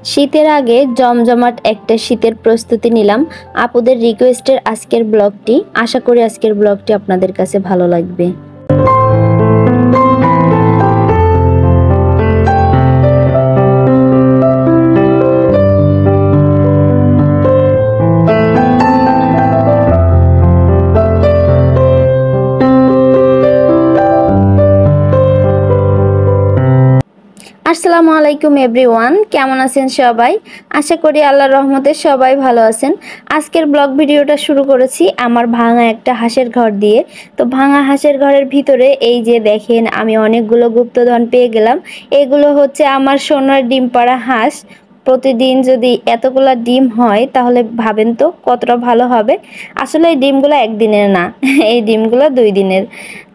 শীতের আগে জমজমাট একটা শীতের প্রস্তুতি নিলাম আপুদের রিকোয়েস্টের আজকের ব্লগটি। আশা করি আজকের ব্লগটি আপনাদের কাছে ভালো লাগবে। আসসালামু আলাইকুম এভরিওয়ান, কেমন আছেন সবাই? আশা করি আল্লাহর রহমতে সবাই ভালো আছেন। আজকের ব্লগ ভিডিওটা শুরু করেছি আমার ভাঙা একটা হাঁসের ঘর দিয়ে। তো ভাঙা হাঁসের ঘরের ভিতরে এই যে দেখেন আমি অনেকগুলো গুপ্তধন পেয়ে গেলাম। এগুলো হচ্ছে আমার সোনার ডিম পাড়া হাঁস। প্রতিদিন যদি এতগুলা ডিম হয় তাহলে ভাবেন তো কতটা ভালো হবে। আসলে এই ডিমগুলো একদিনের না, এই ডিমগুলো 2 দিনের।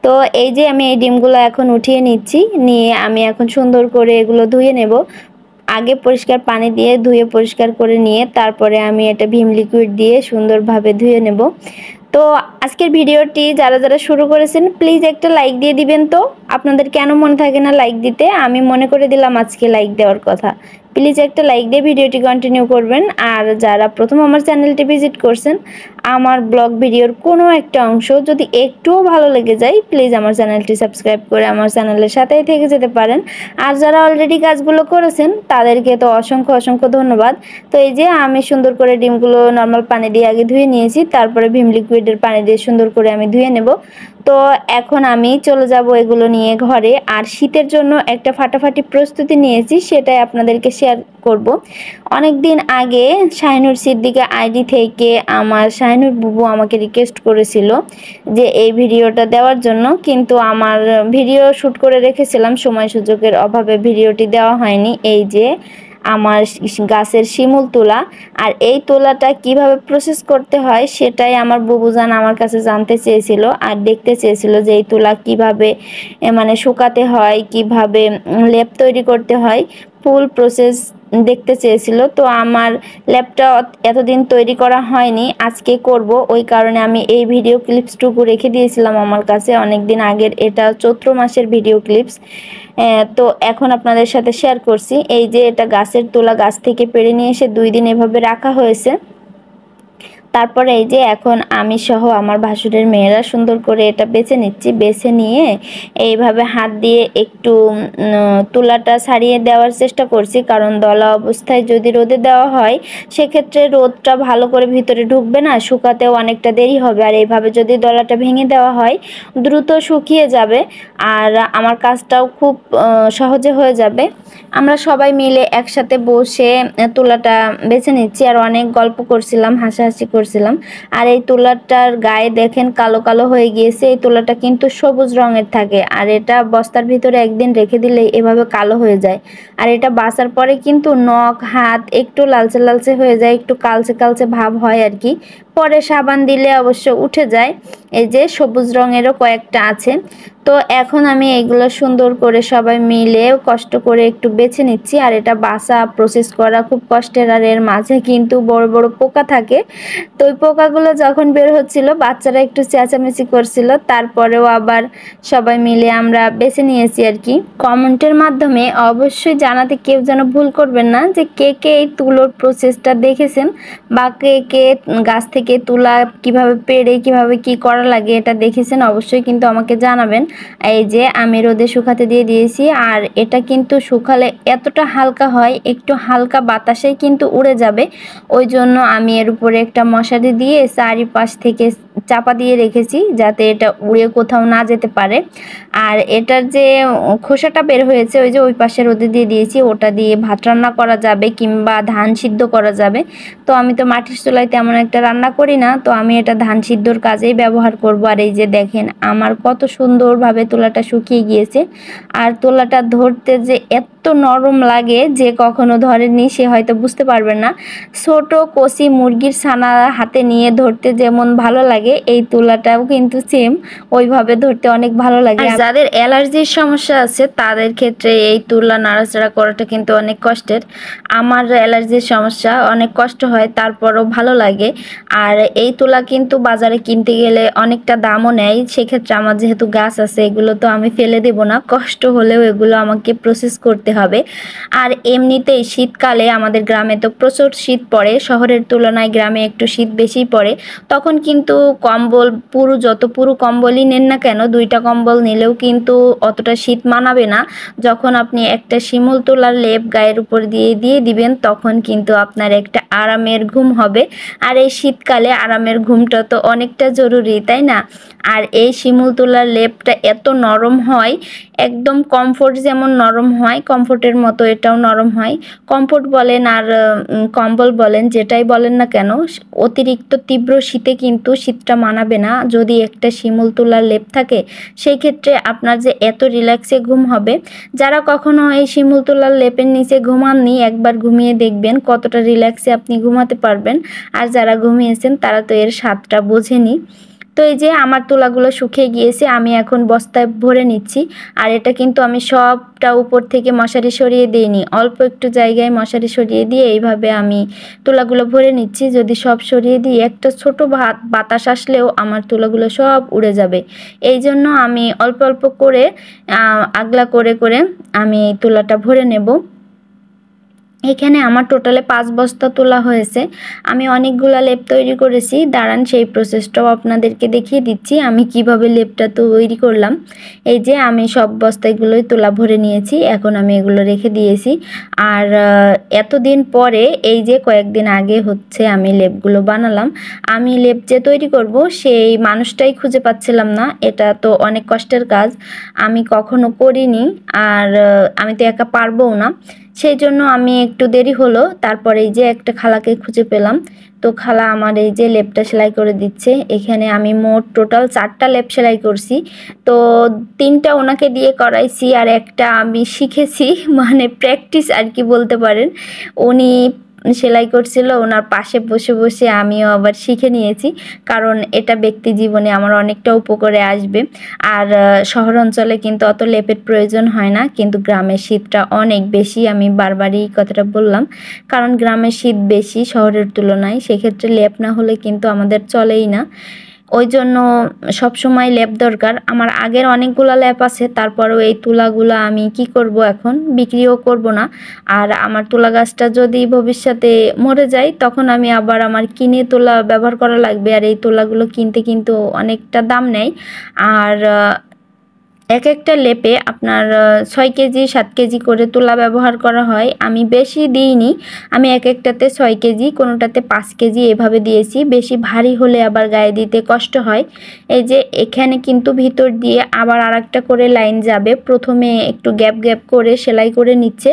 তো এই যে আমি এই ডিমগুলো এখন উঠিয়ে নিচ্ছি, নিয়ে আমি এখন সুন্দর করে এগুলো ধুয়ে নেব। আগে পরিষ্কার পানি দিয়ে ধুয়ে পরিষ্কার করে নিয়ে তারপরে আমি এটা ভিম লিকুইড দিয়ে সুন্দরভাবে ধুয়ে নেব। তো আজকের ভিডিওটি যারা যারা শুরু করেছেন প্লিজ একটা লাইক দিয়ে দিবেন। তো আপনাদের কেন মনে থাকে না লাইক দিতে? আমি মনে করে দিলাম আজকে লাইক দেওয়ার কথা। প্লিজ একটা লাইক দিয়ে ভিডিওটি কন্টিনিউ করবেন। আর যারা প্রথম আমার চ্যানেলটি ভিজিট করছেন, আমার ব্লগ ভিডিওর কোনো একটা অংশ যদি একটুও ভালো লেগে যায় প্লিজ আমার চ্যানেলটি সাবস্ক্রাইব করে আমার চ্যানেলের সাথেই থেকে যেতে পারেন। আর যারা অলরেডি কাজগুলো করেছেন তাদেরকে তো অসংখ্য অসংখ্য ধন্যবাদ। তো এই যে আমি সুন্দর করে ডিমগুলো নর্মাল পানি দিয়ে আগে ধুয়ে নিয়েছি, তারপরে ভিম লিকুইডের পানি দিয়ে সুন্দর করে আমি ধুয়ে নেব। তো এখন আমি চলে যাব এগুলো নিয়ে ঘরে। আর শীতের জন্য একটা ফাটাফাটি প্রস্তুতি নিয়েছি, সেটাই আপনাদেরকে শেয়ার করব। অনেক দিন আগে শাহিনুর সিদ্দিকা আইডি থেকে আমার শাহিনুর বুবু আমাকে রিকোয়েস্ট করেছিল যে এই ভিডিওটা দেওয়ার জন্য, কিন্তু আমার ভিডিও শ্যুট করে রেখেছিলাম, সময় সুযোগের অভাবে ভিডিওটি দেওয়া হয়নি। এই যে আমার গাছের শিমুল তোলা, আর এই তোলাটা কিভাবে প্রসেস করতে হয় সেটাই আমার বুবুজান আমার কাছে জানতে চেয়েছিল আর দেখতে চেয়েছিল যে এই তোলা কিভাবে মানে শুকাতে হয়, কিভাবে লেপ তৈরি করতে হয়, ফুল প্রসেস দেখতে চেয়েছিল। তো আমার ল্যাপটা এতদিন তৈরি করা হয়নি, আজকে করব, ওই কারণে আমি এই ভিডিও ক্লিপসটুকু রেখে দিয়েছিলাম আমার কাছে অনেক দিন আগের। এটা চৈত্র মাসের ভিডিও ক্লিপস। তো এখন আপনাদের সাথে শেয়ার করছি। এই যে এটা গাছের তোলা, গাছ থেকে পেড়ে নিয়ে এসে 2 দিন এভাবে রাখা হয়েছে। তারপরে এই যে এখন আমি সহ আমার ভাসুরের মেয়েরা সুন্দর করে এটা বেছে নিচ্ছি। বেছে নিয়ে এইভাবে হাত দিয়ে একটু তুলাটা ছাড়িয়ে দেওয়ার চেষ্টা করছি, কারণ দলা অবস্থায় যদি রোদে দেওয়া হয় সেক্ষেত্রে রোদটা ভালো করে ভিতরে ঢুকবে না, শুকাতেও অনেকটা দেরি হবে। আর এইভাবে যদি দলাটা ভেঙে দেওয়া হয় দ্রুত শুকিয়ে যাবে আর আমার কাজটাও খুব সহজে হয়ে যাবে। আমরা সবাই মিলে একসাথে বসে তুলাটা বেছে নিচ্ছি আর অনেক গল্প করছিলাম, হাসাহাসি করছিলাম। আর এই তুলাটার গায়ে দেখেন কালো কালো হয়ে গিয়েছে। এই তুলাটা কিন্তু সবুজ রঙের থাকে, আর এটা বস্তার ভিতরে একদিন রেখে দিলেই এভাবে কালো হয়ে যায়। আর এটা বাছার পরে কিন্তু নখ হাত একটু লালচে লালচে হয়ে যায়, একটু কালচে কালচে ভাব হয় আর কি। পরে সাবান দিলে অবশ্য উঠে যায়। এই যে সবুজ রঙেরও কয়েকটা আছে। তো এখন আমি এগুলো সুন্দর করে সবাই মিলে কষ্ট করে একটু বেছে নিচ্ছি। আর এটা বাছা প্রসেস করা খুব কষ্টের, আর এর মাঝে কিন্তু বড় বড় পোকা থাকে। তো ওই পোকাগুলো যখন বের হচ্ছিল বাচ্চারা একটু চেঁচামেচি করছিল, তারপরেও আবার সবাই মিলে আমরা বেছে নিয়েছি আর কি। কমেন্টের মাধ্যমে অবশ্যই জানাতে কেউ যেন ভুল করবেন না যে কে কে এই তুলোর প্রসেসটা দেখেছেন বা কে কে গাছ থেকে তুলা কিভাবে পেড়ে কিভাবে কি করা লাগে এটা দেখেছেন, অবশ্যই কিন্তু আমাকে জানাবেন। এই যে আমি রোদে শুকাতে দিয়ে দিয়েছি, আর এটা কিন্তু শুকালে এতটা হালকা হয়, একটু হালকা বাতাসেই কিন্তু উড়ে যাবে। ওই জন্য আমি এর উপরে একটা মশারি দিয়ে চারিপাশ থেকে চাপা দিয়ে রেখেছি যাতে এটা উড়ে কোথাও না যেতে পারে। আর এটার যে খোসাটা বের হয়েছে ওই যে ওই পাশে রোদে দিয়ে দিয়েছি, ওটা দিয়ে ভাত রান্না করা যাবে কিংবা ধান সিদ্ধ করা যাবে। তো আমি তো মাটির চুলায় তেমন একটা রান্না করি না, তো আমি এটা ধান সিদ্ধর কাজেই ব্যবহার করব। আর এই যে দেখেন আমার কত সুন্দরভাবে তোলাটা শুকিয়ে গিয়েছে। আর তোলাটা ধরতে যে এত নরম লাগে যে কখনো ধরেননি সে হয়তো বুঝতে পারবেন না। ছোট কচি মুরগির ছানা হাতে নিয়ে ধরতে যেমন ভালো লাগে এই তুলাটাও কিন্তু সেম ওইভাবে ধরতে অনেক ভালো লাগে। আর যাদের অ্যালার্জির সমস্যা আছে তাদের ক্ষেত্রে এই তুলা নাড়াচাড়া করাটা কিন্তু অনেক কষ্টের। আমার অ্যালার্জির সমস্যা, অনেক কষ্ট হয়, তারপরও ভালো লাগে। আর এই তুলা কিন্তু বাজারে কিনতে গেলে অনেকটা দামও নেয়, সেক্ষেত্রে আমার যেহেতু গাছ আছে এগুলো তো আমি ফেলে দেব না, কষ্ট হলেও এগুলো আমাকে প্রসেস করতে হবে। আর এমনিতেই শীতকালে আমাদের গ্রামে তো প্রচুর শীত পড়ে, শহরের তুলনায় গ্রামে একটু শীত বেশিই পড়ে। তখন কিন্তু কম্বল পুরো কম্বলই নেন না কেন, 2টা কম্বল নিলেও কিন্তু অতটা শীত মানাবে না। যখন আপনি একটা শিমুল তুলার লেপ গায়ের উপর দিয়ে দিবেন তখন কিন্তু আপনার একটা আরামের ঘুম হবে। আর এই শীতকালে আরামের ঘুমটা তো অনেকটা জরুরি, তাই না? আর এই শিমুল তুলার লেপটা এত নরম হয়, একদম কমফোর্ট যেমন নরম হয়, কমফোর্টের মতো এটাও নরম হয়। কমফোর্ট বলেন আর কম্বল বলেন, যেটাই বলেন না কেন, অতিরিক্ত তীব্র শীতে কিন্তু শীতটা মানাবে না যদি একটা শিমুল তুলার লেপ থাকে। সেই ক্ষেত্রে আপনার যে এত রিল্যাক্সে ঘুম হবে, যারা কখনো এই শিমুল তুলার লেপের নিচে ঘুমাননি একবার ঘুমিয়ে দেখবেন কতটা রিল্যাক্সে আপনি ঘুমাতে পারবেন। আর যারা ঘুমিয়েছেন তারা তো এর স্বাদটা বোঝেনি। তো এই যে আমার তুলাগুলো শুকিয়ে গিয়েছে, আমি এখন বস্তায় ভরে নিচ্ছি। আর এটা কিন্তু আমি সবটা উপর থেকে মশারি সরিয়ে দিইনি, অল্প একটু জায়গায় মশারি সরিয়ে দিয়ে এইভাবে আমি তুলাগুলো ভরে নিচ্ছি। যদি সব সরিয়ে দিই একটা ছোট বাতাস আসলেও আমার তুলাগুলো সব উড়ে যাবে। এই জন্য আমি অল্প অল্প করে আগলা করে করে আমি এই তুলাটা ভরে নেব। এখানে আমার টোটালে 5 বস্তা তোলা হয়েছে। আমি অনেকগুলা লেপ তৈরি করেছি, দাঁড়ান সেই প্রসেসটাও আপনাদেরকে দেখিয়ে দিচ্ছি আমি কিভাবে লেপটা তৈরি করলাম। এই যে আমি সব বস্তাগুলোই তোলা ভরে নিয়েছি, এখন আমি এগুলো রেখে দিয়েছি। আর এতদিন পরে এই যে কয়েকদিন আগে হচ্ছে আমি লেপগুলো বানালাম। আমি লেপ যে তৈরি করব সেই মানুষটাই খুঁজে পাচ্ছিলাম না, এটা তো অনেক কষ্টের কাজ, আমি কখনো করিনি। আর আমি তো একা পারবও না, সেই জন্য আমি একটু দেরি হলো। তারপরে এই যে একটা খালাকে খুঁজে পেলাম, তো খালা আমার এই যে লেপটা সেলাই করে দিচ্ছে। এখানে আমি মোট টোটাল 4টা লেপ সেলাই করছি, তো 3টা ওনাকে দিয়ে করাইছি আর একটা আমি শিখেছি, মানে প্র্যাকটিস আর কি বলতে পারেন। উনি সেলাই করছিল, ওনার পাশে বসে বসে আমিও আবার শিখে নিয়েছি, কারণ এটা ব্যক্তি জীবনে আমার অনেকটা উপকারে আসবে। আর শহর অঞ্চলে কিন্তু অত লেপের প্রয়োজন হয় না, কিন্তু গ্রামের শীতটা অনেক বেশি, আমি বারবারই কথাটা বললাম, কারণ গ্রামের শীত বেশি শহরের তুলনায়, সেক্ষেত্রে লেপ না হলে কিন্তু আমাদের চলেই না। ওই জন্য সবসময় লেপ দরকার। আমার আগের অনেকগুলো লেপ আছে, তারপরেও এই তুলাগুলো আমি কি করব, এখন বিক্রিও করব না। আর আমার তুলা গাছটা যদি ভবিষ্যতে মরে যায় তখন আমি আবার আমার কিনে তুলা ব্যবহার করা লাগবে, আর এই তুলাগুলো কিনতে কিন্তু অনেকটা দাম নেয়। আর এক একটা লেপে আপনার 6 কেজি 7 কেজি করে তুলা ব্যবহার করা হয়। আমি বেশি দিইনি, আমি এক একটাতে 6 কেজি, কোনোটাতে 5 কেজি এভাবে দিয়েছি। বেশি ভারী হলে আবার গায়ে দিতে কষ্ট হয়। এই যে এখানে কিন্তু ভিতর দিয়ে আবার আরেকটা করে লাইন যাবে, প্রথমে একটু গ্যাপ গ্যাপ করে সেলাই করে নিচ্ছে,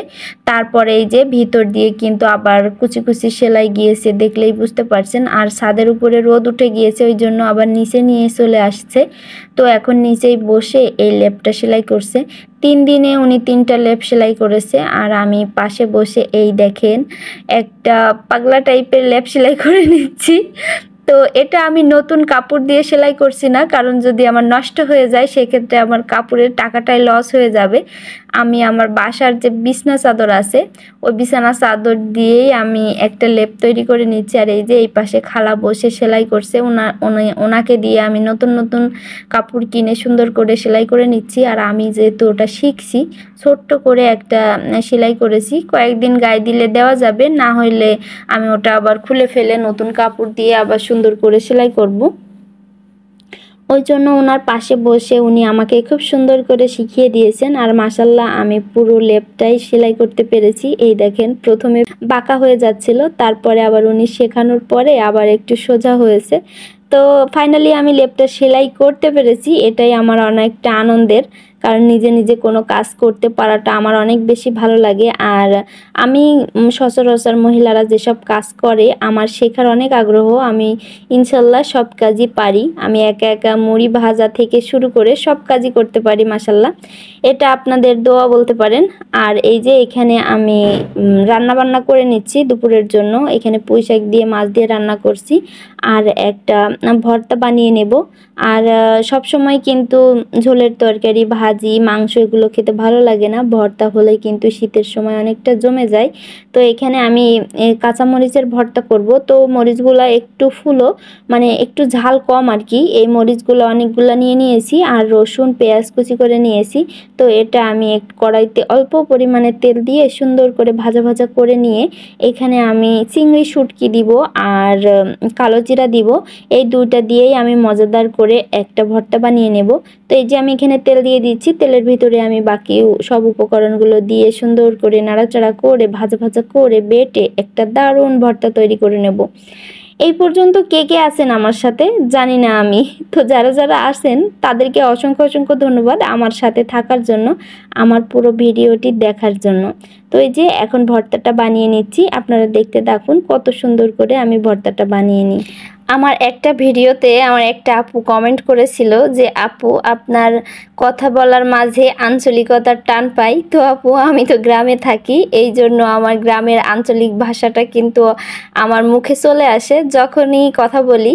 তারপরে এই যে ভিতর দিয়ে কিন্তু আবার কুচি কুচি সেলাই গিয়েছে, দেখলেই বুঝতে পারছেন। আর ছাদের উপরে রোদ উঠে গিয়েছে, ওই জন্য আবার নিচে নিয়ে চলে আসছে। তো এখন নিচেই বসে এই লেপটা সেলাই করছে। 3 দিনে উনি 3টা লেপ সেলাই করেছে, আর আমি পাশে বসে এই দেখেন একটা পাগলা টাইপের লেপ সেলাই করে নিচ্ছি। তো এটা আমি নতুন কাপড় দিয়ে সেলাই করছি না, কারণ যদি আমার নষ্ট হয়ে যায় সেক্ষেত্রে আমার কাপড়ের টাকাটাই লস হয়ে যাবে। আমি আমার বাসার যে বিছনা চাদর আছে ওই বিছানা চাদর দিয়েই আমি একটা লেপ তৈরি করে নিচ্ছি। আর এই যে এই পাশে খালা বসে সেলাই করছে, ওনাকে দিয়ে আমি নতুন নতুন কাপড় কিনে সুন্দর করে সেলাই করে নিচ্ছি। আর আমি যেহেতু ওটা শিখছি, ছোট্ট করে একটা সেলাই করেছি, কয়েকদিন গায়ে দিলে দেওয়া যাবে, না হইলে আমি ওটা আবার খুলে ফেলে নতুন কাপড় দিয়ে আবার সুন্দর করে সেলাই করব। ওই জন্য ওনার পাশে বসে উনি আমাকে খুব সুন্দর করে শিখিয়ে দিয়েছেন। আর মাশাল্লাহ আমি পুরো লেপটাই সেলাই করতে পেরেছি। এই দেখেন প্রথমে বাঁকা হয়ে যাচ্ছিল, তারপরে আবার উনি শেখানোর পরে আবার একটু সোজা হয়েছে। তো ফাইনালি আমি লেপটা সেলাই করতে পেরেছি, এটাই আমার অনেকটা আনন্দের, কারণ নিজে নিজে কোনো কাজ করতে পারাটা আমার অনেক বেশি ভালো লাগে। আর আমি সচরাচর মহিলারা যেসব কাজ করে আমার শেখার অনেক আগ্রহ, আমি ইনশাল্লাহ সব কাজই পারি। আমি একা একা মুড়ি ভাজা থেকে শুরু করে সব কাজই করতে পারি মাশাল্লাহ, এটা আপনাদের দোয়া বলতে পারেন। আর এই যে এখানে আমি রান্না বান্না করে নিচ্ছি দুপুরের জন্য, এখানে পুঁই শাক দিয়ে মাছ দিয়ে রান্না করছি, আর একটা ভর্তা বানিয়ে নেব। আর সব সময় কিন্তু ঝোলের তরকারি ভাত ভাজি মাংস এগুলো খেতে ভালো লাগে না, ভর্তা হলে কিন্তু শীতের সময় অনেকটা জমে যায়। তো এখানে আমি কাঁচামরিচের ভর্তা করব। তো মরিচগুলো একটু ফুলো, মানে একটু ঝাল কম আর কি। এই মরিচগুলো অনেকগুলো নিয়ে নিয়েছি, আর রসুন পেঁয়াজ কুচি করে নিয়েছি। তো এটা আমি কড়াইতে অল্প পরিমাণে তেল দিয়ে সুন্দর করে ভাজা ভাজা করে নিয়ে এখানে আমি চিংড়ি শুটকি দিব আর কালো জিরা দিব। এই দুইটা দিয়েই আমি মজাদার করে একটা ভর্তা বানিয়ে নেব। তো এই যে আমি এখানে তেল দিয়ে দিচ্ছি, তেলের ভিতরে আমি বাকি সব উপকরণগুলো দিয়ে সুন্দর করে নাড়াচাড়া করে ভাজা ভাজা করে বেটে একটা দারুণ ভর্তা তৈরি করে নেব। এই পর্যন্ত কে কে আছেন আমার সাথে জানি না আমি, তো যারা যারা আছেন তাদেরকে অসংখ্য অসংখ্য ধন্যবাদ আমার সাথে থাকার জন্য, আমার পুরো ভিডিওটি দেখার জন্য। তো এই যে এখন ভর্তাটা বানিয়ে নিচ্ছি, আপনারা দেখতে থাকুন কত সুন্দর করে আমি ভর্তাটা বানিয়ে নিই। আমার একটা ভিডিওতে আমার একটা আপু কমেন্ট করেছিল যে আপু আপনার কথা বলার মাঝে আঞ্চলিকতার টান পাই। তো আপু আমি তো গ্রামে থাকি, এই জন্য আমার গ্রামের আঞ্চলিক ভাষাটা কিন্তু আমার মুখে চলে আসে। যখনই কথা বলি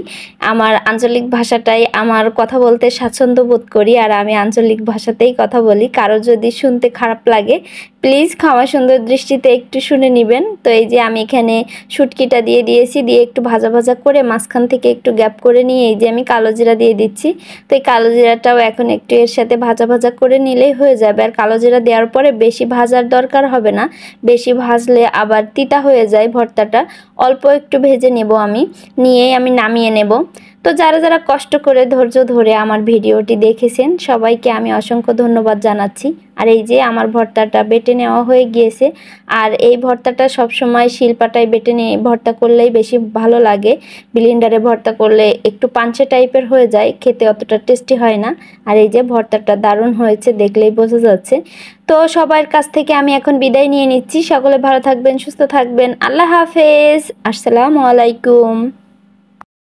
আমার আঞ্চলিক ভাষাটাই আমার কথা বলতে স্বাচ্ছন্দ্য বোধ করি, আর আমি আঞ্চলিক ভাষাতেই কথা বলি। কারো যদি শুনতে খারাপ লাগে প্লিজ ক্ষমা সুন্দর দৃষ্টিতে একটু শুনে নেবেন। তো এই যে আমি এখানে শুটকিটা দিয়ে দিয়েছি, দিয়ে একটু ভাজা ভাজা করে মাঝখান থেকে একটু গ্যাপ করে নিয়ে এই যে আমি কালো জিরা দিয়ে দিচ্ছি। তো এই কালো জিরাটাও এখন একটু এর সাথে ভাজা ভাজা করে নিলেই হয়ে যাবে। আর কালো জিরা দেওয়ার পরে বেশি ভাজার দরকার হবে না, বেশি ভাজলে আবার তিতা হয়ে যায় ভর্তাটা। অল্প একটু ভেজে নেব আমি, নিয়েই আমি নামিয়ে নেব। তো যারা যারা কষ্ট করে ধৈর্য ধরে আমার ভিডিওটি দেখেছেন সবাইকে আমি অসংখ্য ধন্যবাদ জানাচ্ছি। আর এই যে আমার ভর্তাটা বেটে নেওয়া হয়ে গিয়েছে। আর এই ভর্তাটা সবসময় শিলপাটায় বেটে নিয়ে ভর্তা করলেই বেশি ভালো লাগে, ব্লেন্ডারে ভর্তা করলে একটু পাঞ্চে টাইপের হয়ে যায়, খেতে অতটা টেস্টি হয় না। আর এই যে ভর্তাটা দারুণ হয়েছে, দেখলেই বোঝা যাচ্ছে। তো সবার কাছ থেকে আমি এখন বিদায় নিয়ে নিচ্ছি। সকলে ভালো থাকবেন, সুস্থ থাকবেন। আল্লাহ হাফেজ, আসসালামু আলাইকুম।